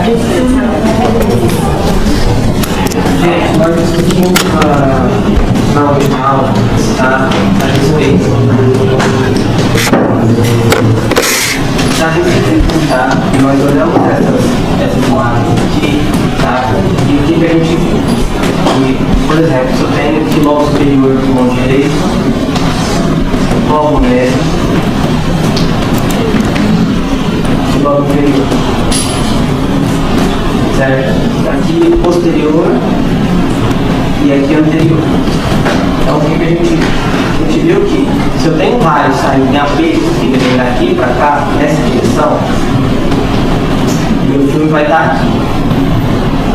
Gente, nós discutimos na última aula, tá? A respeito da receita, tá? Nós olhamos essas imagens aqui, tá? E o que a gente viu? E, por exemplo, se eu tenho aqui logo superior com mão direito, logo médio, logo inferior, certo? Aqui posterior e aqui anterior. Então o que a gente viu? A gente viu que se eu tenho um raio saindo em AP, que vem daqui para cá, nessa direção, meu filme vai estar aqui.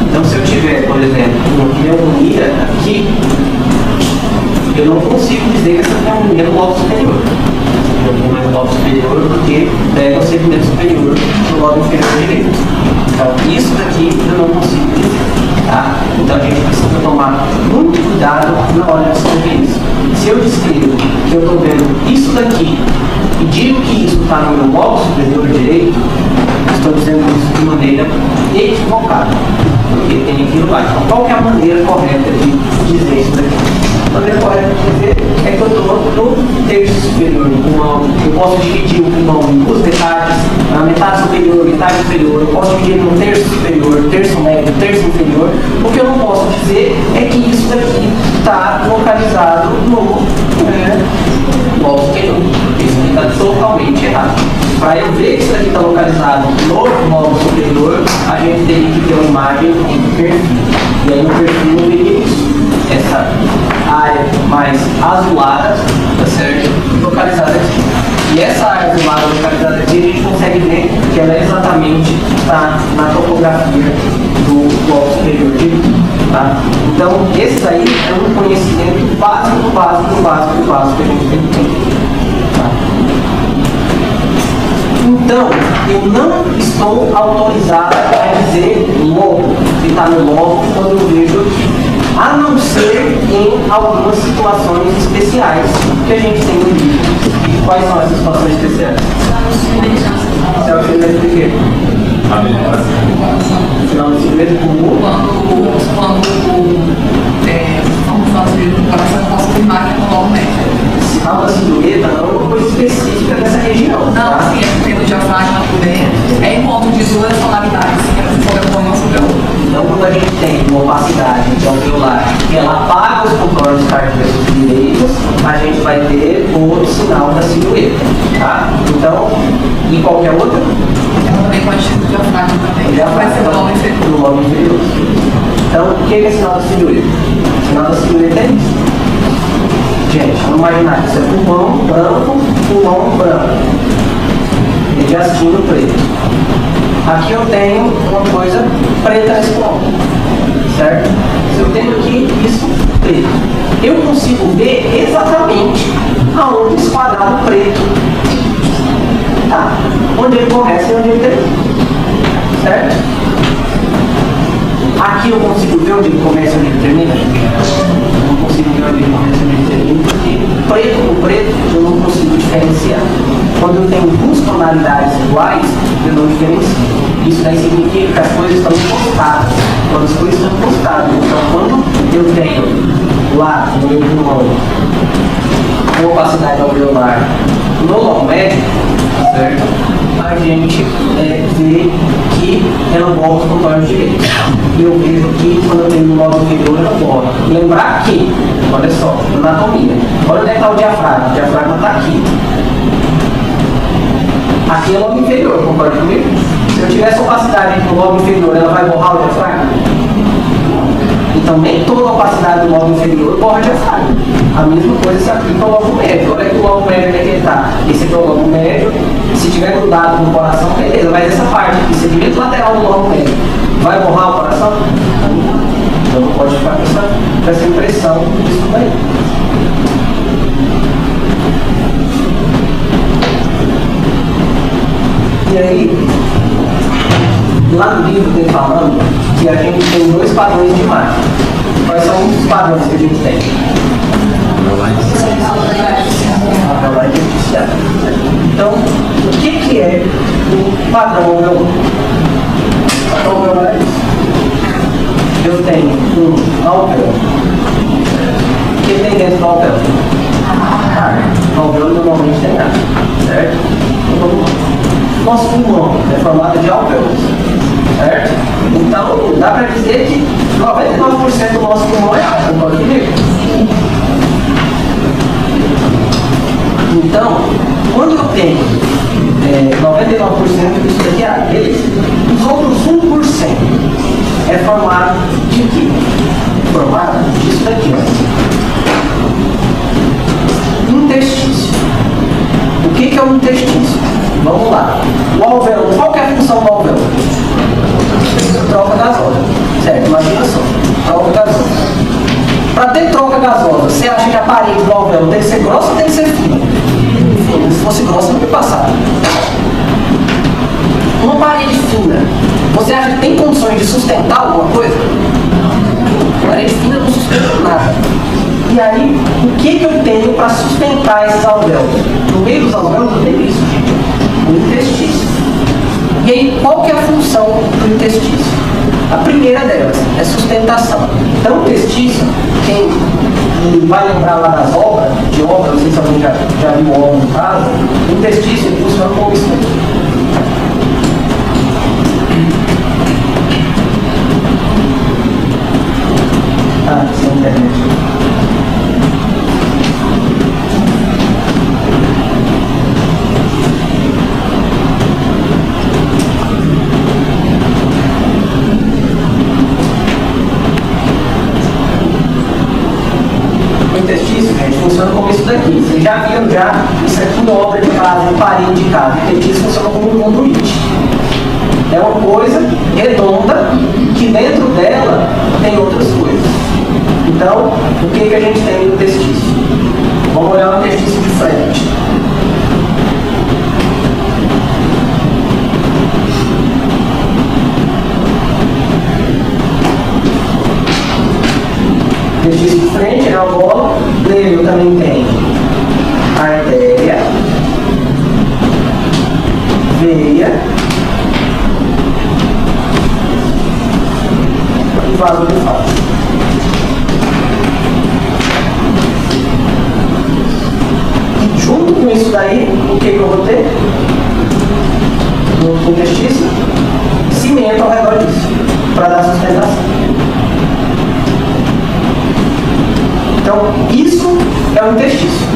Então se eu tiver, por exemplo, uma pneumonia aqui, eu não consigo dizer que essa pneumonia é no lobo superior. Eu vou mais no lobo superior porque pega o segmento superior do lobo inferior direito. Então isso daqui eu não consigo dizer. Tá? Então a gente precisa tomar muito cuidado na hora de escrever isso. Se eu descrevo que eu estou vendo isso daqui e digo que isso está no meu lobo superior direito, estou dizendo isso de maneira equivocada, porque tem aquilo lá. Então qual que é a maneira correta de dizer isso daqui? A maneira correta de dizer é que eu estou no terço superior do pulmão. Eu posso dividir o pulmão em duas metades, a metade superior, metade inferior. Eu posso dividir no terço superior, terço médio, terço inferior. O que eu não posso dizer é que isso daqui está localizado no lobo superior. Isso aqui está totalmente errado. Para eu ver que isso daqui está localizado no lobo superior, a gente teria que ter uma imagem em perfil. E aí no perfil eu veria isso. Essa área mais azulada, tá certo? Localizada aqui. E essa área azulada localizada aqui, a gente consegue ver que ela exatamente está na topografia do lobo superior direito, tá? Então, esse aí é um conhecimento básico que a gente tem que ter, tá? Então, eu não estou autorizado a dizer lobo, que está no lobo, quando eu vejo aqui. A não ser em algumas situações especiais que a gente tem no livro. E quais são essas situações especiais? Se é o filme de quê? Final do silhueta como? Vamos fazer o coração, posso afirmar que é no lobo médio. Sinal da silhueta não é uma coisa específica dessa região. Não, tá? sim, é porque no diafragma também é encontro de duas tonalidades, que ela se sobrepõe uma sobre a outra. Então, quando a gente tem uma opacidade alveolar que ela apaga os contornos cardíacos direitos, a gente vai ter o sinal da silhueta, tá? Então, e qualquer outra? Ela também pode ser no diafragma também. Já Vai ser no lobo inferior. No lobo inferior. Então, o que é sinal da silhueta? O sinal da silhueta é isso. Gente, vamos imaginar que isso é pulmão branco, mediastino preto. Aqui eu tenho uma coisa preta nesse pulmão, certo? Se eu tenho aqui isso preto, eu consigo ver exatamente aonde esse quadrado preto tá, onde ele começa e onde ele termina, certo? Aqui eu consigo ver onde ele começa e onde ele termina. Eu não consigo ver onde ele começa e onde ele termina, porque preto com preto eu não consigo diferenciar. Quando eu tenho duas tonalidades iguais, eu não diferencio. Isso daí significa que as coisas estão encostadas. Quando as coisas estão encostadas, então quando eu tenho lá no meu pulmão uma opacidade alveolar no lobo médio, certo? A gente vê que ela volta para o contorno direito. E eu vejo aqui, quando eu tenho no lobo inferior, ela volta. Lembrar que, olha só, anatomia. Olha onde está o diafragma. O diafragma está aqui. Aqui é o lobo inferior, concorda comigo? Se eu tivesse opacidade no lobo inferior, ela vai borrar o diafragma? Então nem toda a opacidade do lobo inferior borra o diafragma. A mesma coisa se aplica ao lobo médio. Olha que o lobo médio é que ele está. Esse aqui é o lobo médio. Se tiver grudado no coração, beleza. Mas essa parte aqui, segmento lateral do lobo médio, vai borrar o coração? Então não pode ficar com essa impressão disso daí. E aí, lá no livro tem falando que a gente tem dois padrões de imagem. Quais são os padrões que a gente tem? Então, o que é o padrão alveolar? O padrão alvéolo. O que tem dentro do alvéolo? O alvéolo normalmente tem ar, certo? Então, vamos lá. Nosso pulmão é formado de alvéolos, certo? Então, dá para dizer que 99% do nosso pulmão é ar, concorda comigo? Então, quando eu tenho 99% disso daqui é ar, beleza. Os outros 1% é formado de quê? Formado disso daqui, ó. Interstício. O que é o interstício? Vamos lá. O alvéolo, qual que é a função do alvéolo? Troca gasosa. Certo? Imagina só. Troca gasosa. Para ter troca gasosa, você acha que a parede do alvéolo tem que ser grossa ou tem que ser fina? Se fosse grossa, não ia passar. Uma parede fina, você acha que tem condições de sustentar alguma coisa? Parede fina não sustenta nada. E aí, o que eu tenho para sustentar esses alvéolos? No meio dos alvéolos eu tenho isso, gente. O interstício. E aí, qual que é a função do interstício? A primeira delas é sustentação. Então, o interstício, quem vai lembrar lá das obras, de obra, não sei se alguém já viu obra no caso, o interstício ele funciona como isso aqui. Sem internet. O interstício, gente, funciona como isso daqui. Vocês já viram isso aqui em obra de casa, em parede de casa. O interstício funciona como um conduíte. É uma coisa redonda que dentro dela tem outras coisas. Então, o que a gente tem no interstício? Vamos olhar o interstício de frente. O interstício de frente é a bola, nele também tem artéria, veia e vaso linfático. Junto com isso daí, o que eu vou ter? No interstício, cimento ao redor disso, para dar sustentação. Então, isso é o interstício.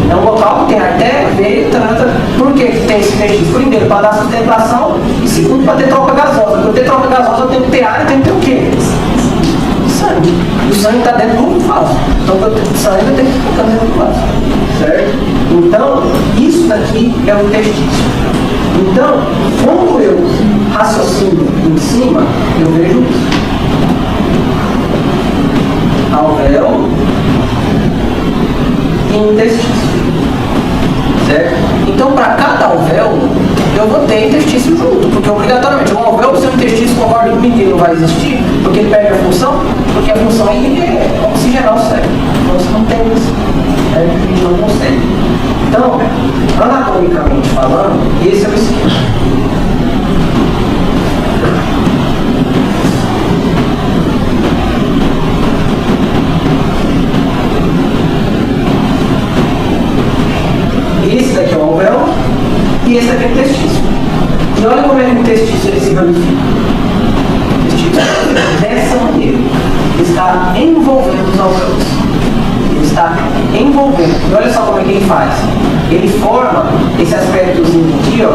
É um local que tem artéria, veia, tanta. Por que tem esse interstício? Primeiro, para dar sustentação, e segundo, para ter troca gasosa. Para ter troca gasosa, eu tenho que ter ar e tenho que ter o quê? Sangue. E o sangue está dentro do vaso. Então, para eu ter sangue, eu tenho que ficar dentro do vaso. Certo? Então, isso daqui é o interstício. Então, quando eu raciocínio em cima, eu vejo isso. Alvéolo e interstício. Certo? Então, para cada alvéolo, eu vou ter interstício junto, porque obrigatoriamente um alvéolo sem interstício, concorda comigo, ele não vai existir, porque ele perde a função, porque a função aí é oxigenar o cérebro. Então, você não tem isso. A gente não consegue. Então, anatomicamente falando, esse é o esquema. Esse daqui é o alvéolo e esse daqui é o intestício. E olha como é que o intestício ele se ramifica. O intestício, dessa maneira, está envolvendo os alvéolos. Ele está envolvendo. E olha só como é que ele faz. Ele forma esse aspectozinho aqui, ó,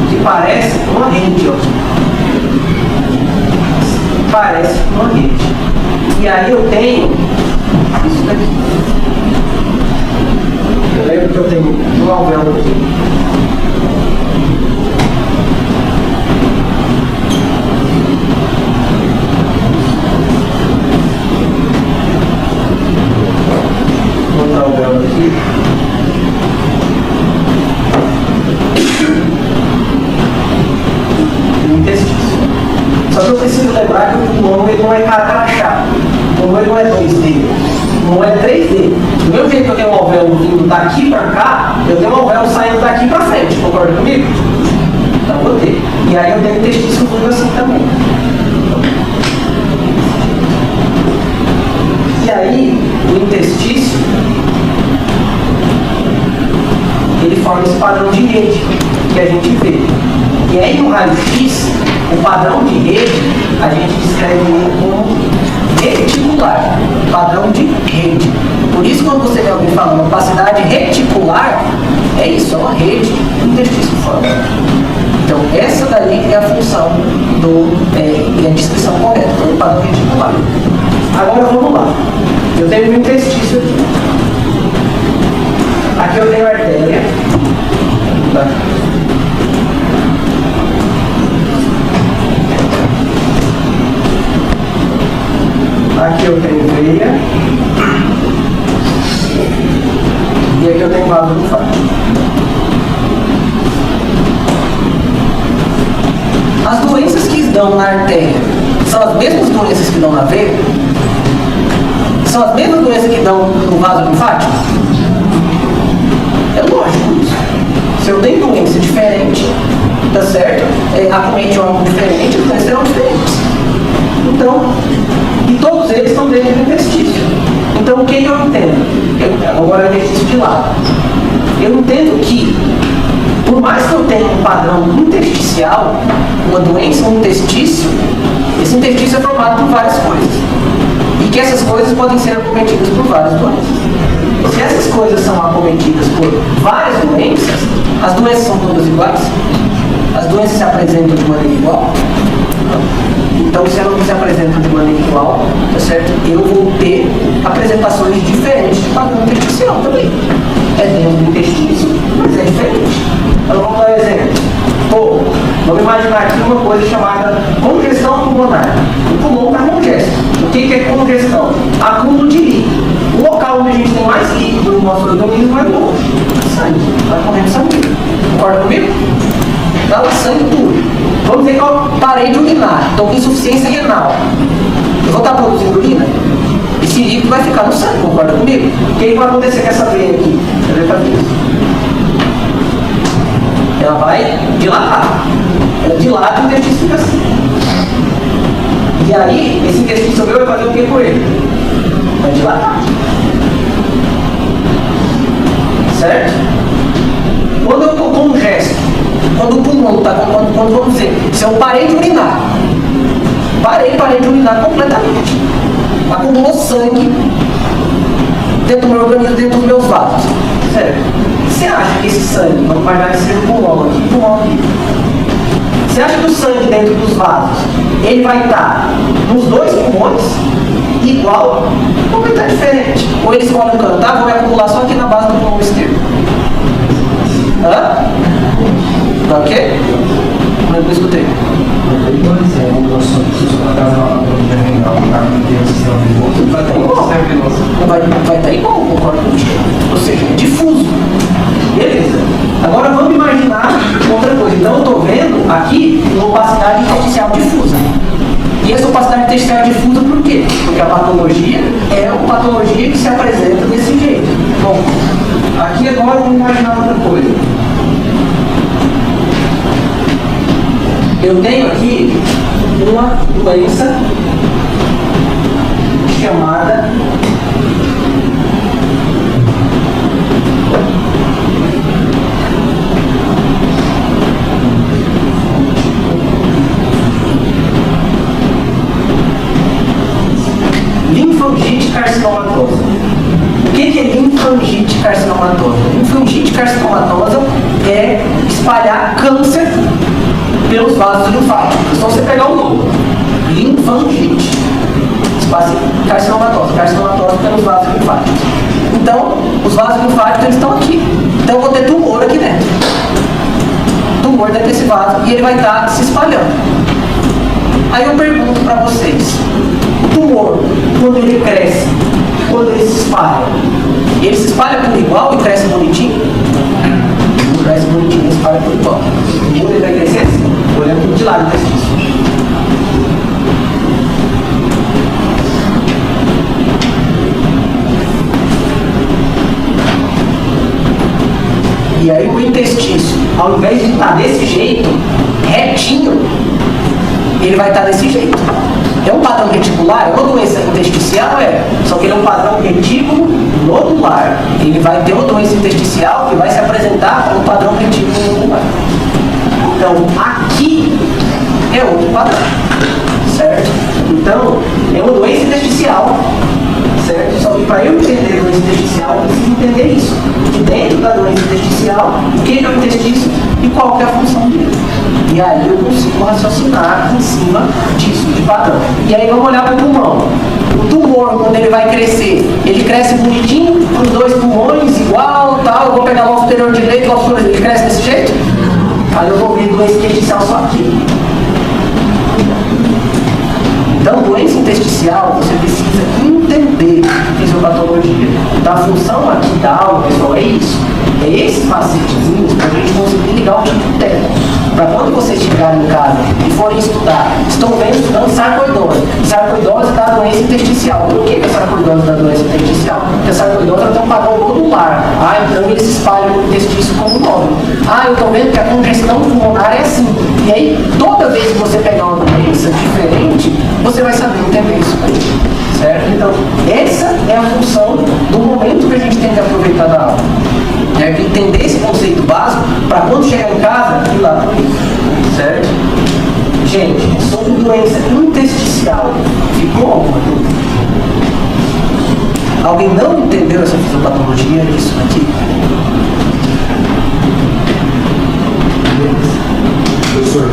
que parece uma rede, ó. Parece uma rede. E aí eu tenho isso daqui. Eu lembro que eu tenho um alvéolo aqui. Vou botar o alvéolo aqui. E o intestino. Só que eu preciso lembrar que o pulmão ele não é crachá. O pulmão ele não é 2D. O pulmão é 3D. Do mesmo jeito que eu tenho um alvéolo vindo daqui para cá, eu tenho um alvéolo saindo daqui para frente. Concorda comigo? Então eu vou ter. E aí eu tenho intestino fluido assim também. E aí no raio-x, o padrão de rede, a gente descreve ele como reticular, padrão de rede. Por isso, quando você vê alguém falando opacidade reticular, é isso, é uma rede interstício fora. Então, essa daí é a função é a descrição correta do padrão reticular. Agora vamos lá. Eu tenho um interstício aqui. Aqui eu tenho a artéria. Tá? Aqui eu tenho veia. E aqui eu tenho vaso linfático. As doenças que dão na artéria são as mesmas doenças que dão na veia? São as mesmas doenças que dão no vaso linfático? É lógico isso. Se eu tenho doença diferente, tá certo? Acomete órgão diferente, as doenças serão diferentes. Então, e todos eles estão dentro do interstício. Então, o que eu entendo? Agora eu deixo isso de lado. Eu entendo que, por mais que eu tenha um padrão intersticial, uma doença no interstício, esse interstício é formado por várias coisas. E que essas coisas podem ser acometidas por várias doenças. Se essas coisas são acometidas por várias doenças, as doenças são todas iguais? As doenças se apresentam de maneira igual? Então, se elas não se apresentam de maneira igual, tá certo? Eu vou ter apresentações diferentes de padrão intersticial também. É dentro do interstício, mas é diferente. Então, vamos dar um exemplo. Vamos imaginar aqui uma coisa chamada congestão pulmonar. O pulmão está congesto. O que é congestão? Acúmulo de líquido. O local onde a gente tem mais líquido no nosso organismo é no sangue. Vai correndo sangue. Concorda comigo? Dá o sangue puro. Vamos ver que eu parei de urinar. Estou com insuficiência renal. Eu vou estar produzindo urina? Esse líquido vai ficar no sangue, concorda comigo? O que vai acontecer com essa veia aqui? Você vai fazer isso. Ela vai dilatar. Ela dilata e o intestino fica assim. E aí, esse intestino meu vai fazer o que por ele? Vai dilatar. Certo? Quando eu estou congesto, quando o pulmão está, quando vamos dizer, se eu parei de urinar, parei de urinar completamente. Acumulou sangue dentro do meu organismo, dentro dos meus vasos. Certo? Você acha que esse sangue, vamos imaginar que seja o pulmão aqui, você acha que o sangue dentro dos vasos, ele vai estar nos dois pulmões igual ou vai estar diferente? Ou eles vão cantar, vão acumular só aqui na base do pulmão esquerdo? Hã? Tá ok? Não escutei. Vai estar igual, concordo contigo. Ou seja, difuso. Beleza. Agora vamos imaginar outra coisa. Então eu estou vendo aqui uma opacidade intersticial difusa. E essa opacidade intersticial difusa por quê? Porque a patologia é uma patologia que se apresenta desse jeito. Bom, aqui agora vamos imaginar outra coisa. Eu tenho aqui uma doença chamada linfangite carcinomatosa. O que é linfangite carcinomatosa? Linfangite carcinomatosa é espalhar câncer pelos vasos linfáticos. É só você pegar o nome. Linfangite. Carcinomatosa pelos vasos linfáticos. Então, os vasos linfáticos eles estão aqui. Então, eu vou ter tumor aqui dentro. Tumor dentro desse vaso e ele vai estar se espalhando. Aí eu pergunto para vocês: o tumor, quando ele cresce, quando ele se espalha por igual e cresce bonitinho? Não cresce bonitinho, ele espalha por igual. O tumor ele vai crescer assim, olhando de lado desse disco. E aí o intestino, ao invés de estar desse jeito, retinho, ele vai estar desse jeito. É um padrão reticular, é uma doença intersticial, só que ele é um padrão retículo nodular. Ele vai ter uma doença intersticial que vai se apresentar como padrão retículo nodular. Então, aqui Aqui é outro padrão, certo? Então, é uma doença intersticial, certo? Só que para eu entender a doença intersticial, eu preciso entender isso. Que dentro da doença intersticial, o que é o interstício e qual que é a função dele. E aí eu consigo raciocinar em cima disso, de padrão. E aí vamos olhar para o pulmão. O tumor, quando ele vai crescer, ele cresce bonitinho, com os dois pulmões igual, tal. Eu vou pegar o lobo superior direito, o lobo superior direito, ele cresce desse jeito? Aí eu vou ver doença intersticial só aqui. Então, doença intersticial, você precisa entender fisiopatologia. Então, a função aqui da aula, pessoal, é isso. É esses macetezinhos para a gente conseguir ligar o tipo técnico. Para quando vocês chegarem em casa e forem estudar, estão vendo estudando sarcoidose. Sarcoidose da doença intersticial. Por que a sarcoidose da doença intersticial? Porque a sarcoidose tem um padrão nodular. Então ele se espalha no intestino como nódulo. Eu estou vendo que a congestão pulmonar é assim. E aí, toda vez que você pegar uma doença diferente, você vai saber entender isso aí. Certo? Então, essa é a função do momento que a gente tem que aproveitar da aula. É entender esse conceito básico para quando chegar em casa, ir lá para isso. Certo? Gente, sobre doença intersticial, ficou alguma dúvida? Alguém não entendeu essa fisiopatologia disso aqui? Professor,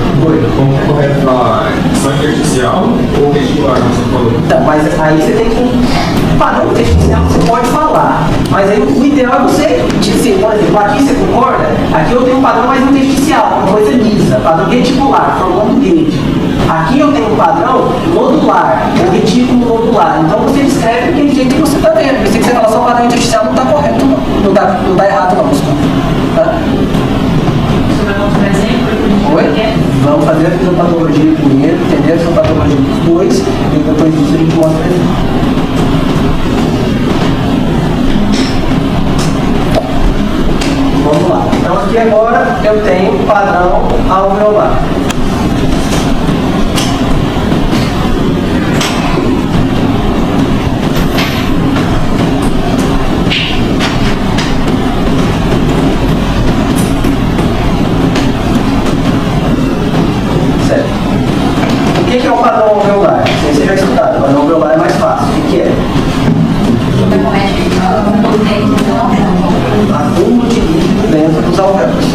como é correto falar? Só intersticial ou vestibular, como você falou? Então, mas aí você tem que... Padrão intersticial você pode falar, mas aí o ideal é você dizer, por exemplo, aqui você concorda? Aqui eu tenho um padrão mais intersticial, uma coisa lisa, padrão reticular, formando rede. Aqui eu tenho um padrão nodular, ou retículo nodular. Então você descreve aquele jeito que você está vendo. Se você falar só padrão intersticial, não está correto, não está errado, não. Tá? Oi? Vamos fazer a fisiopatologia primeiro, entender a fisiopatologia dos dois, e depois disso a gente mostra aí. Vamos lá. Então aqui agora eu tenho padrão alveolar. Certo. O que é o padrão alveolar? Você já estudado. O padrão alveolar é mais fácil. O que é? Acúmulo de líquido dentro dos alvéolos.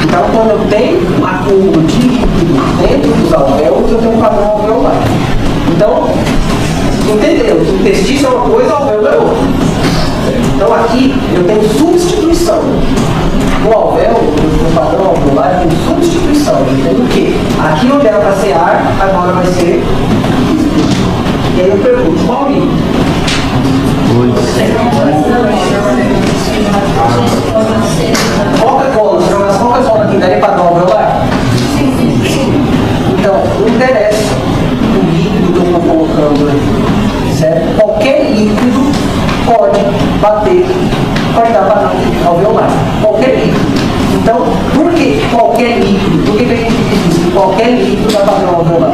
Então, quando eu tenho um acúmulo de líquido dentro dos alvéolos, eu tenho um padrão alveolar. Então, entendeu? O intestino é uma coisa, o alvéolo é outra. Então, aqui eu tenho substituição. No alvéolo, no padrão alveolar, eu tenho substituição. Eu tenho o quê? Aqui onde era para ser ar, agora vai ser. E aí eu pergunto, qual líquido? Coca-Cola, se jogar Coca-Cola aqui, daria padrão alveolar? Sim. Então, não interessa o líquido que eu estou colocando aí, certo? Qualquer líquido pode bater, pode dar padrão alveolar. Qualquer líquido. Então, por que qualquer líquido? Por que a gente diz isso? Qualquer líquido dá padrão alveolar?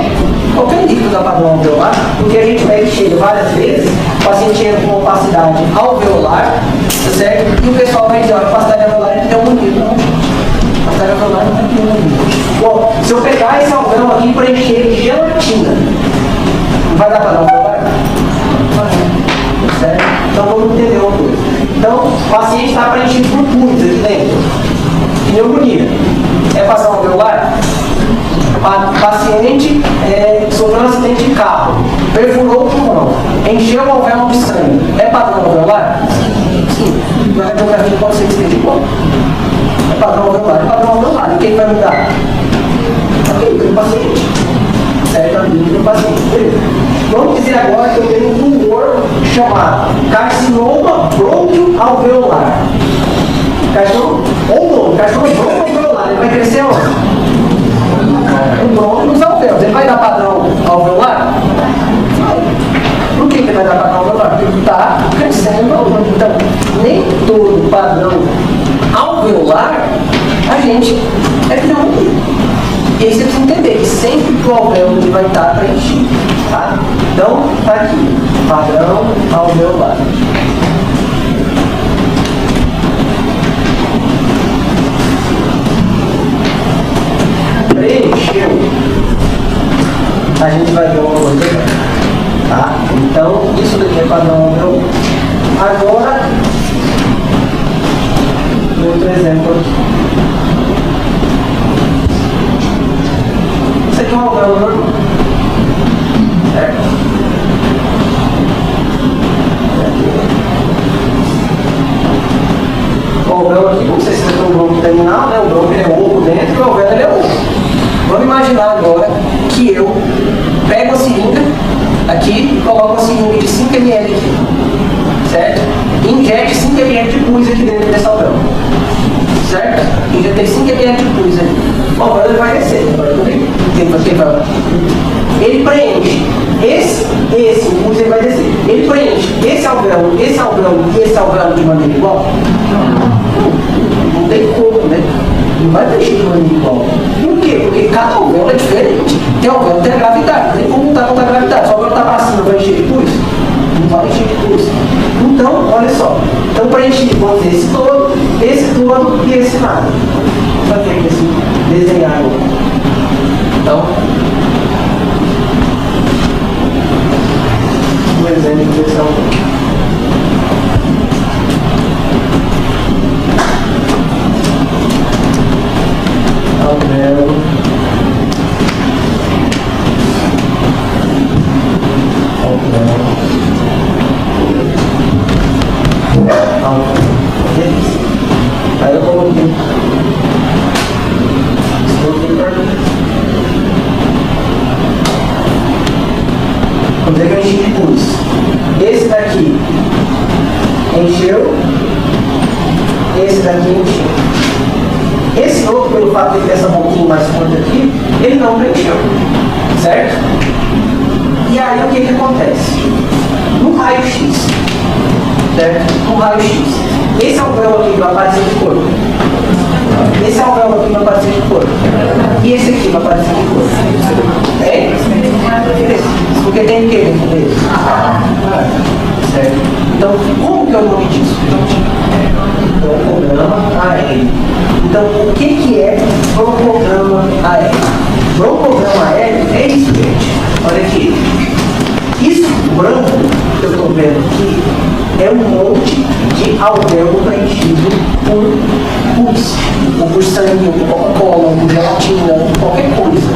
Qualquer líquido dá padrão alveolar, porque a gente vai encher várias vezes, o paciente entra com opacidade alveolar, certo? E o pessoal vai dizer, a opacidade alveolar é um nível, não? A opacidade alveolar não é um nível. Bom, se eu pegar esse alvéolo aqui e preencher ele de gelatina, vai dar padrão alveolar? Certo? Então vamos entender uma coisa. Então, o paciente está preenchido por pus aqui dentro. Pneumonia. É padrão alveolar? Paciente sofreu um acidente de carro, perfurou o pulmão, encheu o alvéolo de sangue. É padrão alveolar? Sim. Na radiografia pode ser acidente de pulmão. É padrão alveolar. É padrão alveolar. E quem vai mudar? A clínica do paciente. Certo? A clínica do paciente. Vamos dizer agora que eu tenho um tumor chamado carcinoma brônquio alveolar. Carcinoma ou não? Carcinoma brônquio alveolar. Ele vai crescer onde? O brônquio nos alvéolos. Ele vai dar padrão alveolar? Por que ele vai dar padrão alveolar? Porque ele está crescendo o alvéolo. Então, nem todo padrão alveolar a gente é pneumonia. E aí você precisa entender que sempre que o alvéolo ele vai estar preenchido. Tá? Então, está aqui. Padrão alveolar. Preencheu a gente vai ver uma coisa aqui, tá? Então, isso daqui é padrão alvéolo. Agora, outro exemplo aqui. Isso aqui é um alvéolo normal, certo? O alvéolo aqui, como vocês estão no bronco terminal, né? O bronco ele é oco dentro e o alvéolo ele é oco. Vamos imaginar agora que eu pego a seringa aqui e coloco a seringa de 5 ml aqui, certo? E injete 5 ml de pus aqui dentro desse alvéolo, certo? Injetei 5 ml de pus ali. O alvéolo ele vai descer, ele preenche esse, o pus ele vai descer. Ele preenche esse alvéolo e esse alvéolo de maneira igual? Não tem como, né? Não vai preencher de maneira igual. Por quê? Porque cada alvéolo é diferente. Tem alvéolo que tem a gravidade, não tem como lutar contra a gravidade. Se o alvéolo está para cima, vai encher de pus? Não vai encher de pus. Então, olha só. Então, preenchi, vamos dizer, esse todo e esse nada. Vou fazer aqui assim, desenhar agora. Então, um exemplo de direção. Alvéolo. Aí eu coloquei. Vamos dizer que eu enchi de pus. Esse daqui encheu. Esse daqui encheu. Esse outro, pelo fato de ter essa boquinha mais curta aqui, ele não preencheu. Certo? E aí o que acontece? No raio-x, certo? No raio-x, esse alvéolo aqui vai aparecer de cor. Esse alvéolo aqui vai aparecer de cor. E esse aqui vai aparecer de cor. É? Porque tem o que dentro dele? Certo? Então, como que é o nome disso? Broncograma aéreo. Então, o que é broncograma aéreo? Broncograma aéreo é isso, gente. Olha aqui. Isso branco que eu estou vendo aqui é um monte de alvéolo preenchido por pus, ou por sangue, ou por Coca-Cola, ou por gelatina, ou por qualquer coisa.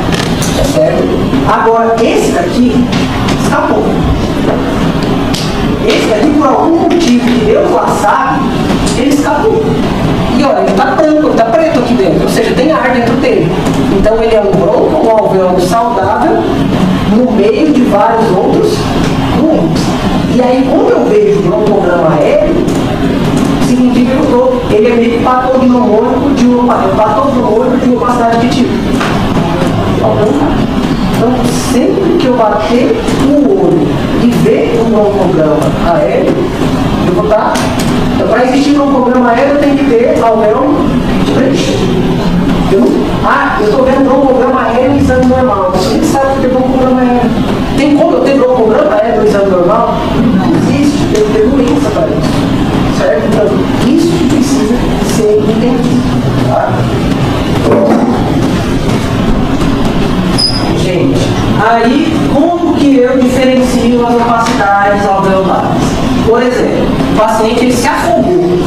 Tá certo? Agora, esse daqui escapou. Esse daqui, por algum motivo que Deus lá sabe, ele escapou. E olha, ele está branco, ele está preto aqui dentro, ou seja, tem ar dentro dele. Então ele é um bronco, um alvéolo saudável, no meio de vários outros ruins. E aí, quando eu vejo o broncograma aéreo, significa que ele é meio patognomônico de uma opacidade de tipo. Então, sempre que eu bater o olho e ver um broncograma aéreo, eu vou estar. Então, para existir um broncograma aéreo, tem que ter alvéolo preenchido. Eu estou vendo broncograma aéreo no exame normal. Você nem sabe o que é broncograma aéreo. Tem como eu ter broncograma aéreo no exame normal? Não existe. Tem que ter doença para isso. Certo? Então, isso precisa ser entendido. Tá? Gente, aí como que eu diferencio as opacidades alveolares? Por exemplo, o paciente ele se afogou.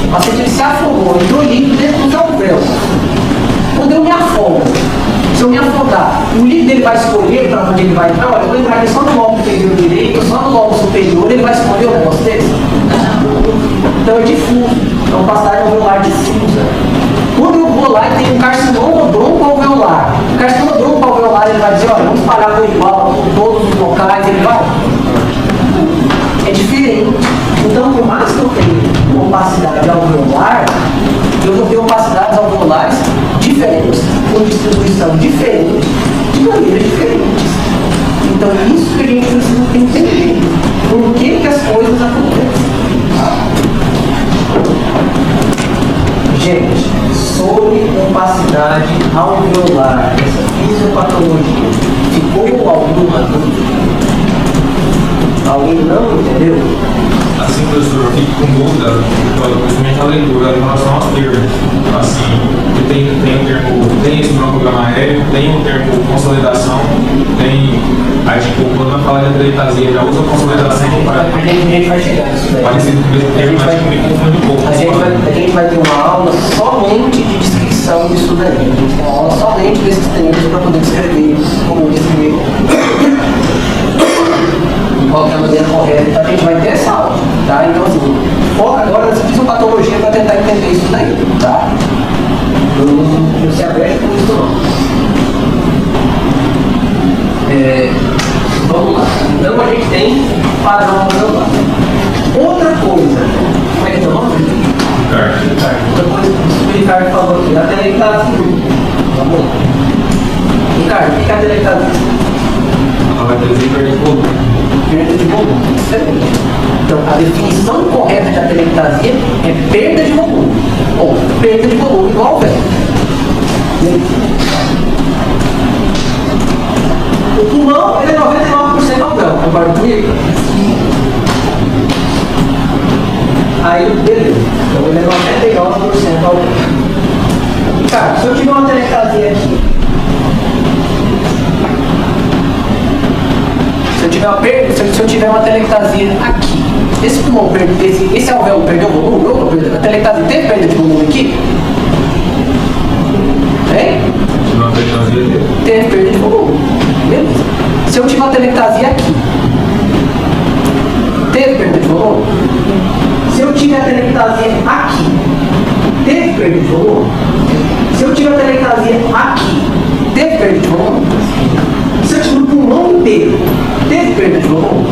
O paciente ele se afogou, entrou líquido dentro dos alvéolos. Quando eu me afogo, se eu me afogar, o líquido ele vai escolher para onde ele vai entrar. Olha, eu vou entrar aqui só no lobo inferior direito, só no lobo superior, ele vai escolher o negócio desse? Então é difuso, é uma opacidade alveolar difusa. Quando eu vou lá e tem um carcinoma bronco-alveolar, o carcinoma bronco-alveolar ele vai dizer, olha, vamos parar por igual em todos os locais, ele vai? É diferente. Então, por mais que eu tenha uma opacidade alveolar, eu vou ter opacidades alveolares diferentes, com distribuição diferente, de maneiras diferentes. Então, isso que a gente precisa entender. Por que as coisas acontecem? Gente, sobre opacidade alveolar, essa fisiopatologia, ficou alguma dúvida? Alguém não entendeu? assim, professor, eu fico com dúvida, principalmente a leitura em relação aos termos. Assim, que tem o termo, tem isso no programa aéreo, tem o termo consolidação, tem. Aí, tipo, quando vai falar de atelectasia, já usa consolidação para. A gente vai chegar nisso daí. Parecido com o mesmo termo, mas me confunde um pouco. A gente vai ter uma aula somente de descrição disso daí. A gente tem uma aula somente desses termos para poder descrever como descrever. Qual que é a maneira correta. Então a gente vai ter essa aula, tá? Então assim, foca agora nessa fisiopatologia para tentar entender isso daí, tá? Não se aberta com isso não. Vamos lá. Então a gente tem padrão modular. Outra coisa, como é que é o nome? Ricardo. Outra coisa que o Ricardo falou aqui, a telectasia. Vamos lá. Ricardo, o que é a telectasia? Ela vai trazer perda de volume. Perda de volume, excelente. Então, a definição correta de atelectasia é perda de volume. Ou perda de volume igual ao velho. O pulmão, ele é 99% alvéolo, concorda comigo? Aí, beleza. Então, ele é 99% alvéolo. Cara, se eu tiver uma atelectasia aqui, se eu tiver uma telectasia aqui, esse pulmão, esse alvéolo perdeu volume? A telectasia teve perda de volume aqui? Hein? Teve perda de volume. Beleza. Se eu tiver uma telectasia aqui, teve perda de volume? Se eu tiver a telectasia aqui, teve perda de volume? Se eu tiver a telectasia aqui, teve perda de volume? Se eu tiver o pulmão inteiro, teve perda de volume?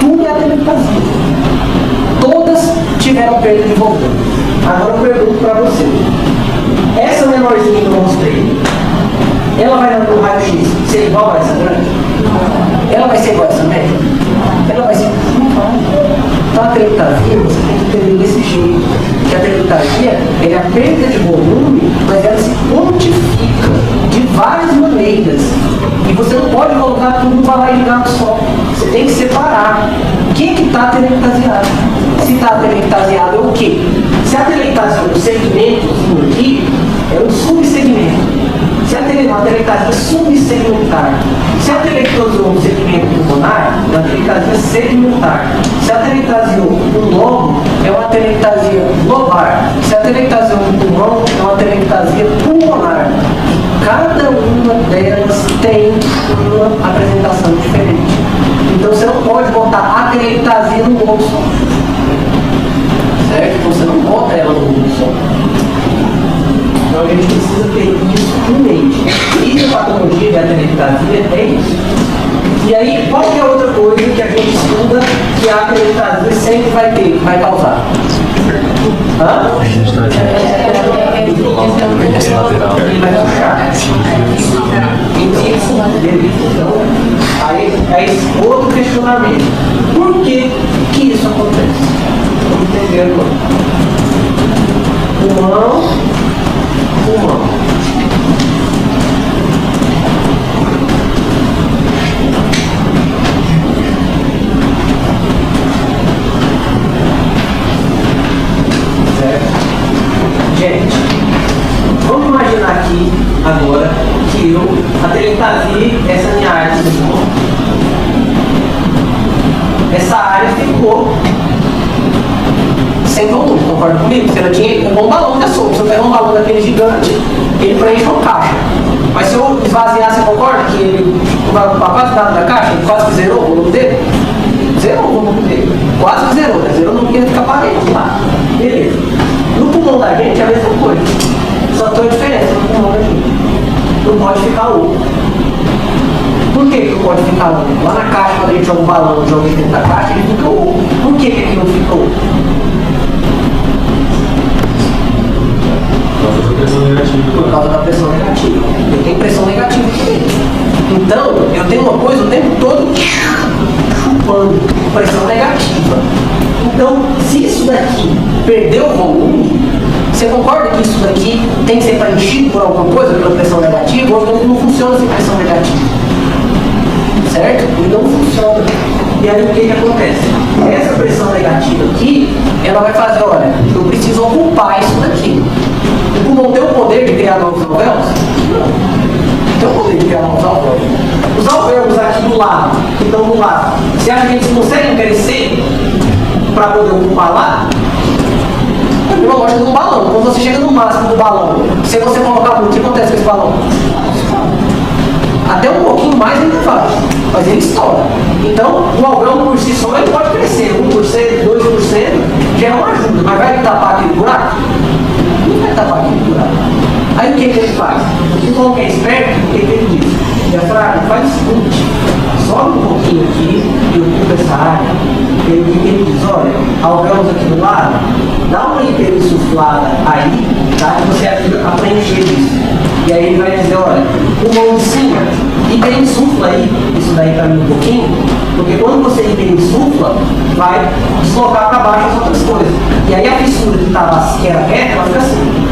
Tudo é atelectasia. Todas tiveram perda de volume. Agora eu pergunto para você. Essa menorzinha que eu mostrei, ela vai dar no raio-x ser igual a essa grande? Ela vai ser igual a essa média? Ela vai ser... Não vai. Então a atelectasia, você tem que entender desse jeito. Que a atelectasia é a perda de volume, mas ela se quantifica de várias maneiras. E você não pode colocar tudo no balaio de gato só. Você tem que separar. Quem que está atelectasiado? Se está atelectasiado é o quê? Se a atelectasia é um segmentozinho aqui, é um subsegmento. Se a atelectasia é subsegmentar. Se a atelectasia é um segmento pulmonar, é uma atelectasia segmentar. Se a atelectasia é um lobo, é uma atelectasia lobar. Se a atelectasia é um pulmão, é uma atelectasia pulmonar. Cada uma delas tem uma apresentação diferente. Então você não pode botar atelectasia no mundo só. Certo? Então você não bota ela no mundo só. Então a gente precisa ter isso em mente. E a patologia de atelectasia é isso. E aí, qual que é outra coisa que a gente estuda que a atelectasia sempre vai ter, vai causar? Hã? Ele vai puxar. Então, aí é esse outro questionamento. Por que isso acontece? Vamos entender agora. Pulmão. Certo? Gente, vamos imaginar aqui agora que a atelectasia, essa minha arte do pulmão, essa área ficou sem volume, concorda comigo? Você não tinha um bom balão de açúcar. Se eu pegar um balão daquele gigante, ele preenche uma caixa. Mas se eu esvaziar, você concorda que ele vai ocupar quase nada da caixa? Ele quase que zerou o volume dele? Zerou o volume dele. Quase que zerou, né? Zerou não porque fica parede lá. Beleza. No pulmão da gente é a mesma coisa. Só tem uma diferença no pulmão da gente. Não pode ficar oco. Por que não pode ficar oco? Lá na caixa, quando a gente joga um balão, joga dentro da caixa, ele fica oco. Por que aqui não fica oco? Por causa da pressão negativa. Eu tenho pressão negativa aqui. Então, eu tenho uma coisa o tempo todo chupando pressão negativa. Então, se isso daqui perdeu o volume, você concorda que isso daqui tem que ser preenchido por alguma coisa, pela pressão negativa? O organismo não funciona sem pressão negativa. Certo? Ele não funciona. E aí o que acontece? Essa pressão negativa aqui, ela vai fazer, olha, eu preciso ocupar isso daqui. O pulmão tem o poder de criar novos alvéolos? Não. Tem o poder de criar novos alvéolos. Os alvéolos aqui do lado, que estão do lado, você acha que eles conseguem crescer para poder ocupar lá? É a lógica do balão. Quando você chega no máximo do balão, se você colocar muito, o que acontece com esse balão? Até um pouquinho mais ele vai, mas ele estoura. Então, o alvéolo por si só ele pode crescer 1%, 2%, já é uma ajuda, mas vai tapar aquele buraco? Não vai tapar aquele buraco. Aí o que ele faz? Se for alguém esperto, o que ele diz? Diafragma, faz o seguinte, sobe um pouquinho aqui e ocupa essa área. Ele diz, olha, alvéolos aqui do lado, dá uma insuflada aí, tá? E você ajuda a preencher isso. E aí ele vai dizer, olha, o mão de cima, insufla aí, isso daí para mim um pouquinho, porque quando você insufla, vai deslocar para baixo as outras coisas. E aí a fissura que era reta, ela fica assim.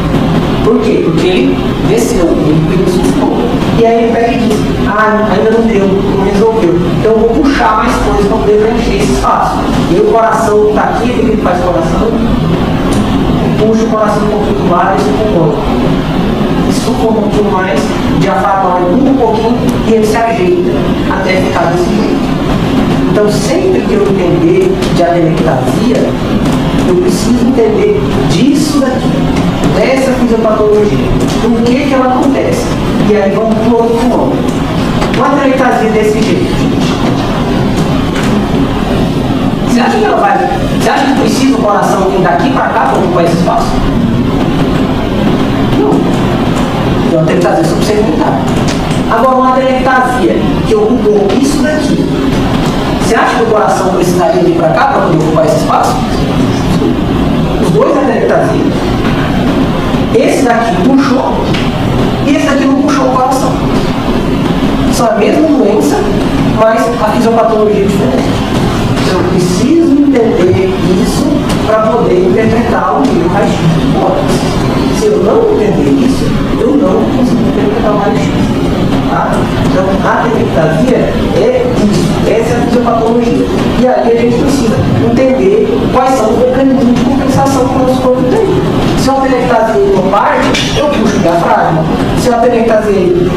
Por quê? Porque ele desceu, ele insuflou. E aí ele pega e diz, ainda não deu, não resolveu. Então eu vou puxar mais coisas para poder preencher esse espaço. E o coração que está aqui, o que ele faz com o coração? Puxa o coração um pouquinho do lado e se compõe. Sufa um pouquinho mais, o diafragma vai um pouquinho e ele se ajeita até ficar desse jeito. Então, sempre que eu entender de atenectasia, eu preciso entender disso daqui, dessa fisiopatologia, por que ela acontece. E aí vamos para o outro pulmão. Uma atenectasia desse jeito, você acha que ela vai? Você acha que precisa o coração vir daqui para cá para ocupar esse espaço? Não. Então, uma atenectasia subsegmentar. Agora, uma atenectasia que ocupou isso daqui, você acha que o coração precisaria vir para cá para poder ocupar esse espaço? Os dois atenectasias. Esse daqui puxou e esse daqui não puxou o coração. São a mesma doença, mas a fisiopatologia é diferente. Então, eu preciso entender isso para poder interpretar o nível raio-x de hipótese. Se eu não entender isso, eu não consigo interpretar o raio-x. Tá? Então, a atenectasia é isso. Essa é a fisiopatologia. E aí a gente precisa entender quais são os mecanismos de compensação que o nosso corpo tem. Se eu atenectasia em uma parte, eu puxo o diafragma. Se eu atenectasia em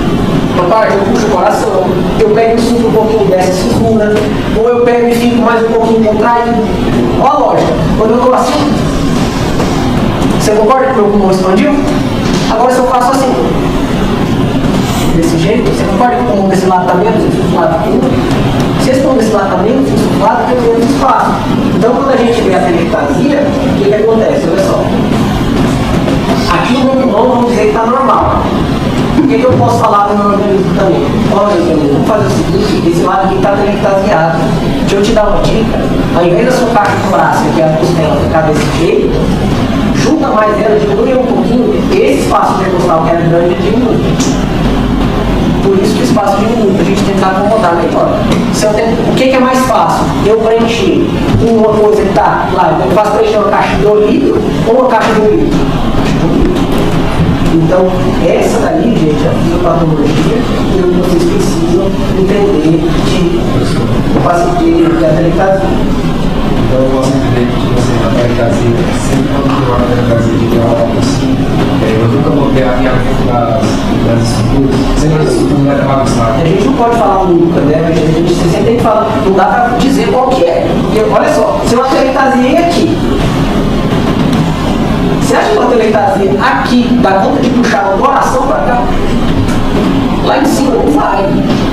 uma parte, eu puxo o coração. Eu pego e subo um pouquinho dessa cintura. Ou eu pego e fico mais um pouquinho contraído. Olha a lógica. Quando eu estou assim, você concorda que o meu pulmão expandiu? Agora se eu faço assim, desse jeito, você concorda que o pulmão desse lado está menos insuflado que o outro? Se esse pulmão desse lado está menos insuflado, tem menos espaço. Então quando a gente vê a atenectasia, o que acontece? Olha só. Aqui o meu pulmão, vamos dizer que está normal. O que eu posso falar para o meu organismo também? Olha, organismo, vamos fazer o seguinte, esse lado aqui está atenectasiado. Deixa eu te dar uma dica. Ao invés da sua caixa torácica, que é a costela, ficar desse jeito, junta mais ela, diminui um pouquinho, esse espaço intercostal que era grande diminui. Por isso que o espaço diminui, para a gente tentar acomodar melhor. O que é mais fácil? Eu preencher uma coisa que está lá, eu faço preencher uma caixa de olívio ou uma caixa de olívio? Então, essa daí, gente, é a fisiopatologia que vocês precisam entender de paciente de atenectasia. Então eu posso entender que você na atenectasia, sempre quando tem uma atenectasia de grau assim, eu nunca vou ter a minha das estruturas, sempre as estruturas vai levar bagunçada. A gente não pode falar nunca, né? A gente sempre tem que falar, não dá para dizer qual que é. Porque, olha só, se uma atenectasia é aqui, você acha que uma atenectasia aqui dá conta de puxar o coração para cá? Lá em cima não vai,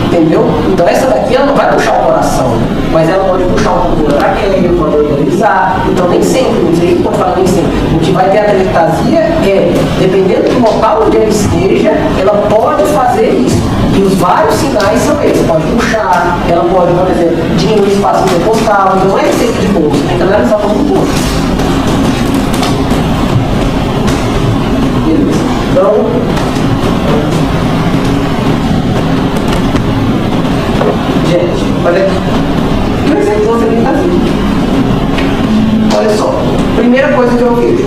entendeu? Então essa daqui ela não vai puxar o coração, mas ela pode puxar um pouco para quem pode organizar. Então nem sempre, não sei se pode falar nem sempre. O que vai ter a atenectasia é, dependendo do local onde ela esteja, ela pode fazer isso. E os vários sinais são esses. Pode puxar, ela pode, por exemplo, diminuir o espaço intercostal. Então não é receita de bolsa, tem que analisar o todo. Então, gente, olha aqui. Um exemplo de uma atenectasia. Olha só. Primeira coisa que eu vejo.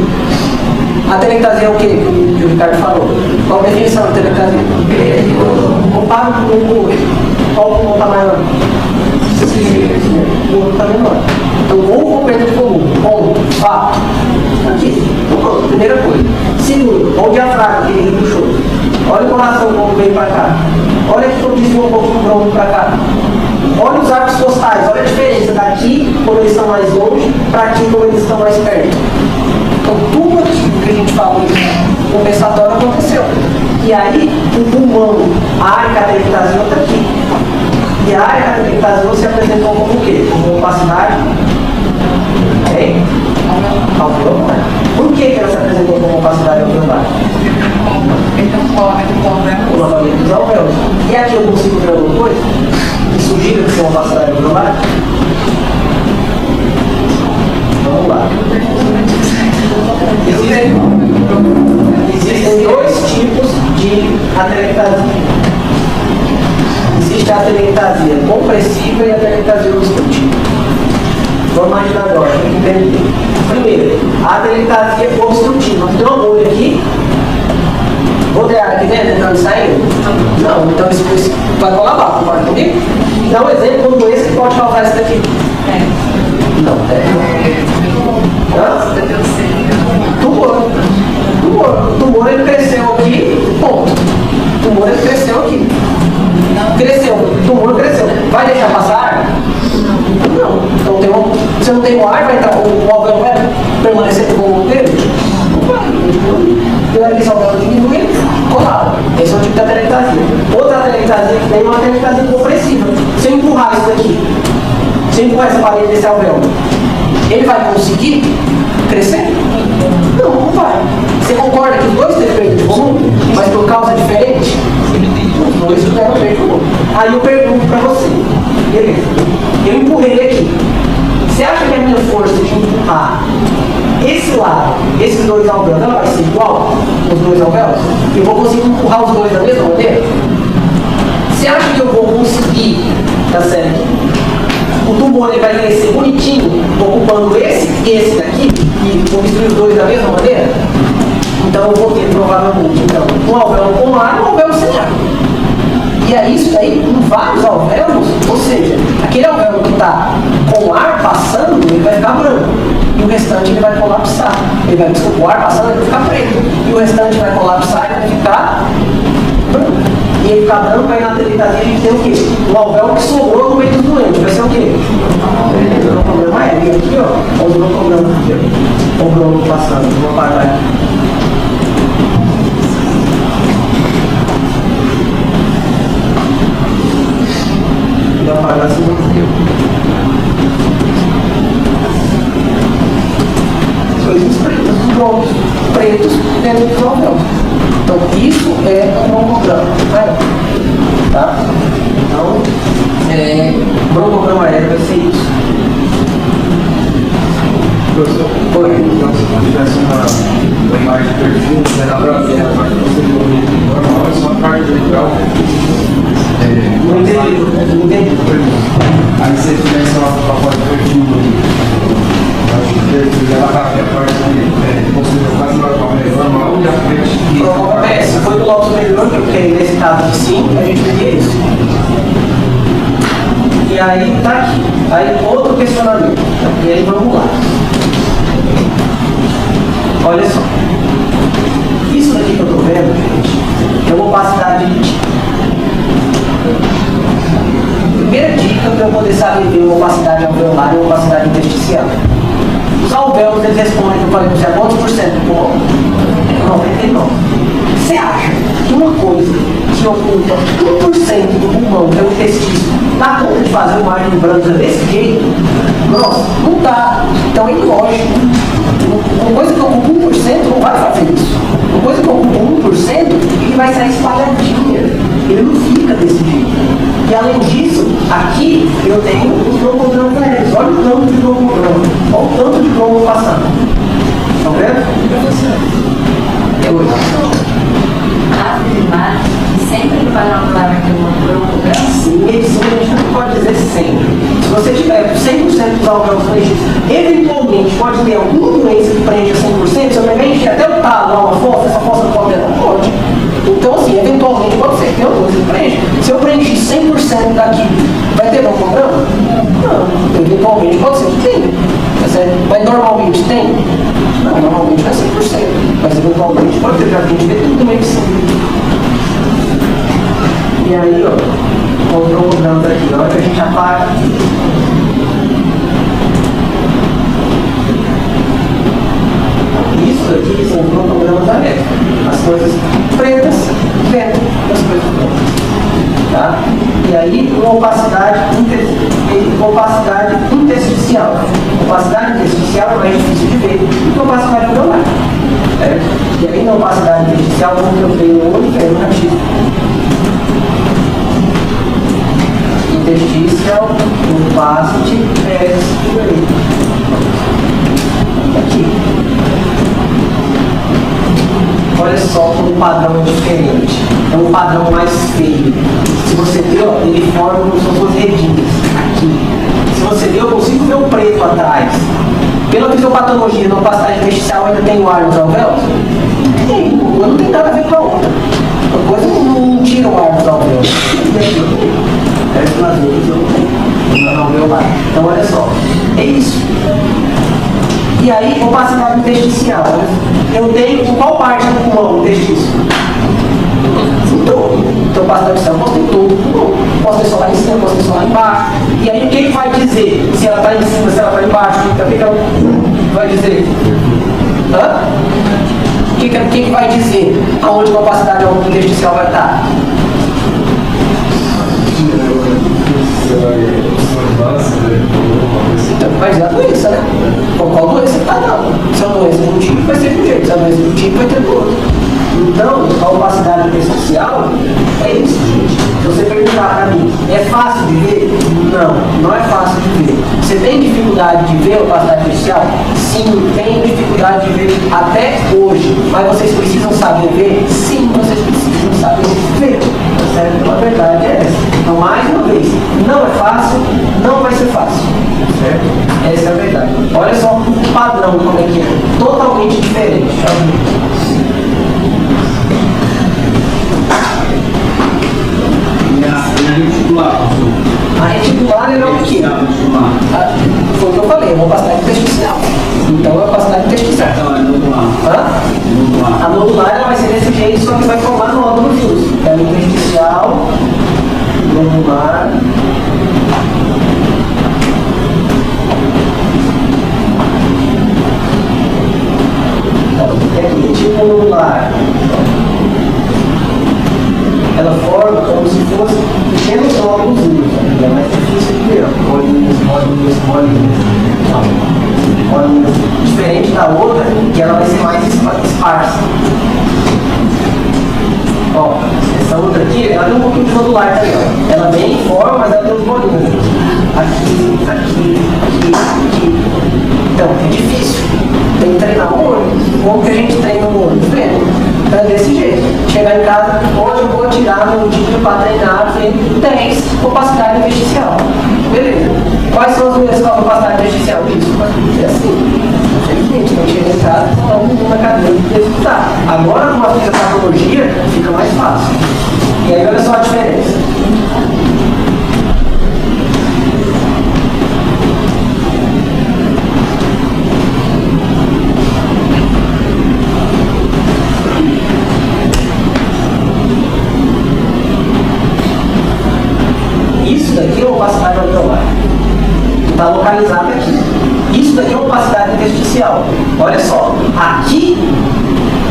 A atenectasia é o que o Ricardo falou? Qual a definição da atenectasia? Compara com o outro. Qual o pulmão está maior? o outro está menor. Então, ou com perda de volume, ponto, fato. Aqui, pronto, primeira coisa. Segundo, olha o diafragma que ele puxou. Olha o coração como veio para cá. Olha que eu desviou um pouco do bronco para cá. Olha os arcos costais, olha a diferença daqui, como eles estão mais longe, para aqui, como eles estão mais perto. Então, tudo aquilo que a gente falou no compensatório aconteceu. E aí, o pulmão, a área catequitaziona está aqui. E a área catequitaziona se apresentou como o quê? Como opacidade alveolar. Por que ela se apresentou como opacidade alveolar? Ele tem um colamento do alvéolo. O lavamento dos alvéolos. E aqui eu consigo ver alguma coisa que sugira que tem uma opacidade alveolar? Vamos lá. Existem dois tipos de atelectasia. Existe a atelectasia compressiva e a atelectasia obstrutiva. Vamos imaginar agora, tem que entender. Primeiro, a atelectasia obstrutiva. Tem uma bolha aqui. Vou ter ar aqui dentro, entrando e saindo? Não, então isso vai colar, concorda comigo? Dá um exemplo como esse que pode causar isso daqui. Não, O tumor ele cresceu aqui, ponto. O tumor ele cresceu aqui. Cresceu, o tumor cresceu. Vai deixar passar ar? Não. Então se não tem o ar, vai entrar o alvéolo vai permanecer com o volume dele? Não vai. Então esse alvéolo diminui, colado. Esse é o tipo de atelectasia. Outra atelectasia que tem é uma atelectasia compressiva. Se eu empurrar isso daqui, se eu empurrar essa parede desse alvéolo, ele vai conseguir crescer? Não, não vai. Você concorda que os dois têm perda de volume, mas por causa diferente? Os dois tiveram perda de volume. Aí eu pergunto para você, beleza, eu empurrei aqui. Você acha que a minha força de empurrar esse lado, esses dois alvéolos, ela vai ser igual os dois alvéolos? Eu vou conseguir empurrar os dois da mesma maneira? Você acha que eu vou conseguir, tá certo? O tumor ele vai crescer bonitinho, ocupando esse e esse daqui, e obstruir os dois da mesma maneira? Então eu vou ter provavelmente um alvéolo com ar e um alvéolo sem ar. E é isso daí em vários alvéolos, ou seja, aquele alvéolo que está com ar passando, ele vai ficar branco. E o restante ele vai colapsar. Ele vai, desculpa, o ar passando, ele vai ficar preto. E o restante vai colapsar e vai ficar branco. E ele ficar branco, aí na atelectasia a gente tem o quê? O alvéolo que sobrou no meio dos doentes. Vai ser o quê? O problema é ele aqui, ó. Olha o problema aqui, ó. O bronco passando. Vou apagar aqui. Vou apagar assim no fio. Coisas pretas, os broncos pretos dentro do alvéolo. Então, isso é um broncograma. Tá? Então, broncograma aéreo vai ser isso. Professor, então, se tivesse uma imagem de perfil, dá para ver a parte do procedimento normal, é só a parte legal. Não entendi. Aí se você tivesse uma foto de perfil, acho que o perfil ela tá a parte de possível quase normal e a frente. Se foi do lado superior, porque nesse caso de 5, a gente veria isso. E aí tá aqui. Aí outro questionamento. E aí vamos lá. Olha só. Isso daqui que eu estou vendo, gente, é uma opacidade líquida. Primeira dica para eu poder saber ver uma opacidade alveolar e uma opacidade intersticial. Os alvéolos eles respondem, que eu falei para você, a quantos por cento do pulmão? 99. Você acha que uma coisa que ocupa 1% do pulmão, que é o intestino, dá conta de fazer uma margem branca desse jeito? Nossa, não dá. Então é ilógico. Uma coisa que ocupa 1% não vai fazer isso. Uma coisa que ocupa 1%, ele vai sair espalhadinha. Ele não fica desse jeito. E além disso, aqui eu tenho os broncogramas aéreos. Olha o tanto de broncograma. Olha o tanto de bronco passando. Estão vendo? Afirmar que sempre vai anular um broncograma? Sim, medicina a gente não pode dizer sempre. Se você tiver 100% dos alvéolos preenchidos, eventualmente pode ter alguma doença que preencha 100%, se eu preencher até o talo lá uma fossa, essa fossa não pode ter, não pode. Então assim, eventualmente pode ser que tenha uma coisa que preenche. Se eu preencher 100% daqui, vai ter broncograma? aqui, na hora que a gente apaga. Isso aqui são cronogramas abertos. As coisas pretas dentro das coisas brancas. Tá? E aí, uma opacidade intersticial. Opacidade intersticial é mais difícil de ver do que opacidade angular. Certo? E aí, na opacidade intersticial, como que eu vejo no olho, vejo no rachizo. Intersticial, opacity, aqui. Olha só como o padrão é diferente. É um padrão mais feio. Se você ver, ó, ele forma como se fossem redinhas. Aqui. Se você ver, eu consigo ver o preto atrás. Pela fisiopatologia na opacidade intersticial ainda tem o ar nos alvéolos? Tem. Uma não tem nada a ver com a outra. Uma coisa não tira o ar dos alvéolos. Então, olha só. É isso. E aí, opacidade intersticial. Eu tenho em qual parte do pulmão o intestino? Em todo. Então, opacidade intersticial, eu posso ter em todo o pulmão. Posso ter só lá em cima, posso ter só lá embaixo. E aí, quem vai dizer se ela está em cima, se ela está embaixo? O que vai dizer? Hã? Quem vai dizer aonde a opacidade intersticial vai estar? Então, mas é a doença, né? Qual doença está não? Se é uma doença de um tipo, vai ser de um jeito. Se é uma doença de um tipo, vai ter do outro. Então, a opacidade intersticial é isso, gente. Se você perguntar para mim, é fácil de ver? Não é fácil de ver. Você tem dificuldade de ver a opacidade intersticial? Sim, tem dificuldade de ver até hoje. Mas vocês precisam saber ver? Sim, vocês precisam saber ver. Certo? Então, a verdade é essa. Então, mais uma vez, não é fácil, não vai ser fácil. Certo? Essa é a verdade. Olha só o padrão como é que é. Totalmente diferente. A reticular é o que? Foi o que eu falei, é uma opacidade intersticial. Então é opacidade intersticial. A nodular ela vai ser desse jeito, só que vai formar nódulos. É intersticial, nodular. É aqui, tipo nodular. Ela forma como se fosse pequenos nódulos, é mais difícil de ver, bolinhas. Diferente da outra, que ela vai ser mais esparsa. Ó, essa outra aqui, ela tem um pouquinho de nodular também, ó. Ela vem em forma, mas ela tem uns bolinhos. Aqui. Então, é difícil. Tem que treinar o olho. Como que a gente treina o olho? Vendo. Então é desse jeito. Chegar em casa, hoje eu vou tirar meu dia para treinar, vendo 10 opacidade intersticial. Beleza. Quais são as doenças com opacidade intersticial? Isso, é assim. Infelizmente, não chega em casa, então na cadeira de executar. Agora, com a fisiopatologia, fica mais fácil. E aí, olha só a diferença. Isso daqui é uma opacidade alveolar. Está localizado aqui. Isso daqui é uma opacidade intersticial. Olha só, aqui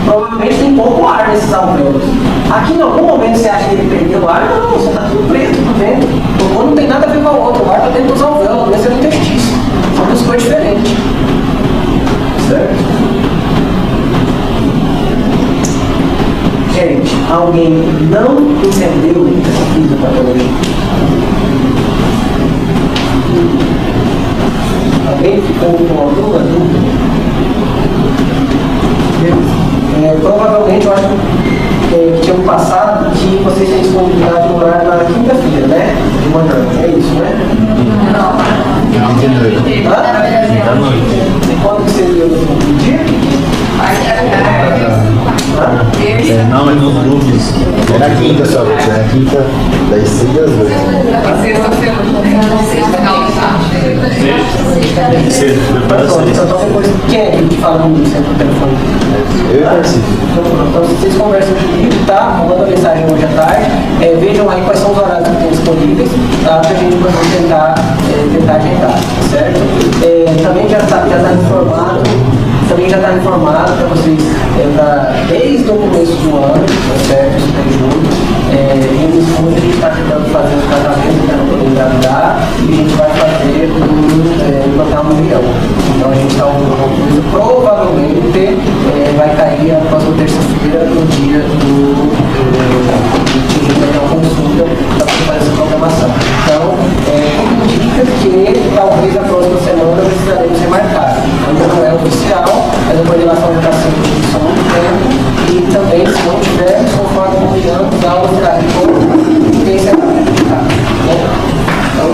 provavelmente tem pouco ar nesses alvéolos. Aqui em algum momento você acha que ele perdeu o ar? Não, você está tudo preto, tá vendo? Então não tem nada a ver com a outra. O ar está dentro dos alvéolos, mas é no interstício. São duas coisas diferentes. Certo? Gente, alguém não entendeu essa fisiopatologia? Alguém ficou com alguma dúvida? Provavelmente eu acho que tinha passado que vocês têm disponibilidade no horário na quinta-feira, né? De manhã, é isso, né? Não. De noite. Da noite. Quando que seria o dia? Não, mas nos grupos. É na quinta só, é na quinta das 6 às 8. Sexta-feira. Sexta-feira. Deve ser, preparação. Então depois, quem é que fala comigo sempre no telefone? Eu e Tarcísio. Então vocês conversam comigo, tá? Manda mensagem hoje à tarde. Vejam aí quais são os horários que tem disponíveis, tá? Pra gente poder tentar agendar, certo? Também já está informado. Também já está informado para vocês desde o começo do ano, tá certo? Isso tá junto. Em Visconde a gente está tentando fazer os casamentos para poder engravidar e a gente vai fazer implantar um leão. Então a gente está uma coisa, provavelmente vai cair a próxima terça-feira no dia do que a gente vai ter uma consulta para poder fazer essa programação. Então, tudo indica que talvez a próxima semana precisaremos remarcar. Ainda não é oficial, mas a coordenação já está sendo feita há muito tempo e também, se não tivermos, conforme combinamos, a aula será retorno e quem será acreditado. Então,